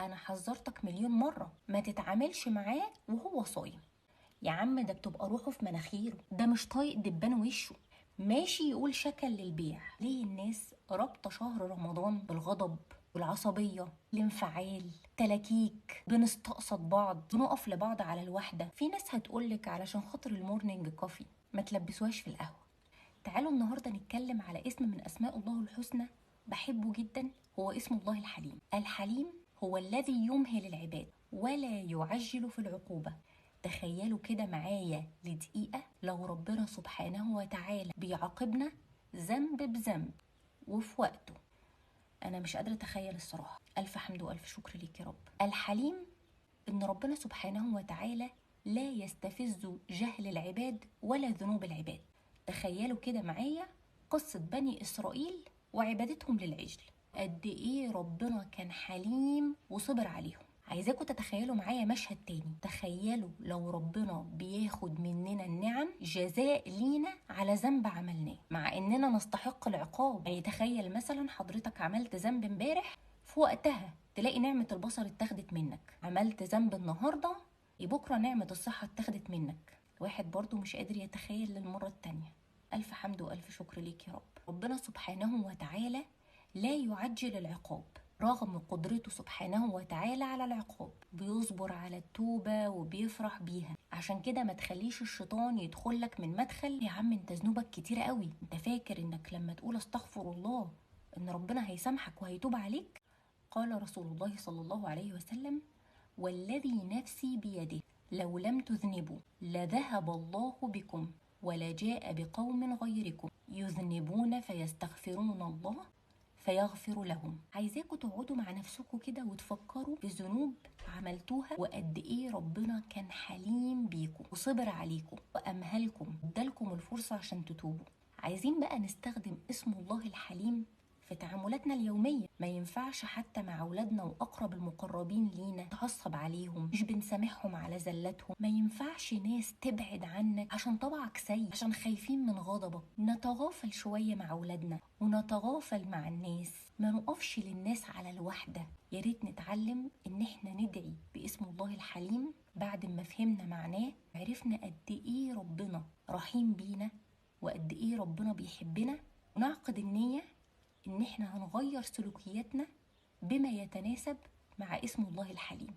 انا حذرتك مليون مرة ما تتعاملش معاه وهو صايم. يا عم ده بتبقى روحه في مناخيره، ده مش طايق دبان وشه. ماشي يقول شكل للبيع. ليه الناس رابطة شهر رمضان بالغضب والعصبية، الانفعال، تلاكيك، بنستقصد بعض، بنقف لبعض على الوحدة. في ناس هتقولك علشان خاطر المورنينج كوفي ما تلبسوهاش في القهوة. تعالوا النهاردة نتكلم على اسم من أسماء الله الحسنى بحبه جدا، هو اسم الله الحليم. الحليم هو الذي يمهل العباد ولا يعجل في العقوبة. تخيلوا كده معايا لدقيقة، لو ربنا سبحانه وتعالى بيعاقبنا ذنب بذنب وفي وقته، أنا مش قادرة أتخيل الصراحة. ألف حمد وألف شكر ليك يا رب. الحليم إن ربنا سبحانه وتعالى لا يستفز جهل العباد ولا ذنوب العباد. تخيلوا كده معايا قصة بني إسرائيل وعبادتهم للعجل، قد إيه ربنا كان حليم وصبر عليهم. عايزاكم تتخيلوا معايا مشهد تاني. تخيلوا لو ربنا بياخد مننا النعم جزاء لينا على ذنب عملناه، مع اننا نستحق العقاب. يعني تخيل مثلا حضرتك عملت ذنب امبارح، في وقتها تلاقي نعمة البصر اتاخدت منك. عملت ذنب النهاردة، بكرة نعمة الصحة اتاخدت منك. الواحد برضو مش قادر يتخيل للمرة التانية. ألف حمد وألف شكر ليك يا رب. ربنا سبحانه وتعالى لا يعجل العقاب، رغم قدرته سبحانه وتعالى على العقاب بيصبر على التوبة وبيفرح بيها. عشان كده ما تخليش الشيطان يدخلك من مدخل يا عم انت ذنوبك كتير قوي، انت فاكر انك لما تقول استغفر الله ان ربنا هيسامحك وهيتوب عليك؟ قال رسول الله صلى الله عليه وسلم: والذي نفسي بيده لو لم تذنبوا لذهب الله بكم ولجاء بقوم غيركم يذنبون فيستغفرون الله فيغفر لهم. عايزاكم تقعدوا مع نفسكم كده وتفكروا في ذنوب عملتوها وقد ايه ربنا كان حليم بيكم وصبر عليكم وامهلكم ادالكم الفرصة عشان تتوبوا. عايزين بقى نستخدم اسم الله الحليم في تعاملاتنا اليومية. ما ينفعش حتى مع أولادنا وأقرب المقربين لينا نتعصب عليهم، مش بنسامحهم على زلاتهم. ما ينفعش ناس تبعد عنك عشان طبعك سيء، عشان خايفين من غضبك. نتغافل شوية مع أولادنا ونتغافل مع الناس، ما نقفش للناس على الوحدة. يا ريت نتعلم إن احنا ندعي باسم الله الحليم بعد ما فهمنا معناه، عرفنا قد إيه ربنا رحيم بينا وقد إيه ربنا بيحبنا، ونعقد النية إن إحنا هنغير سلوكياتنا بما يتناسب مع اسم الله الحليم.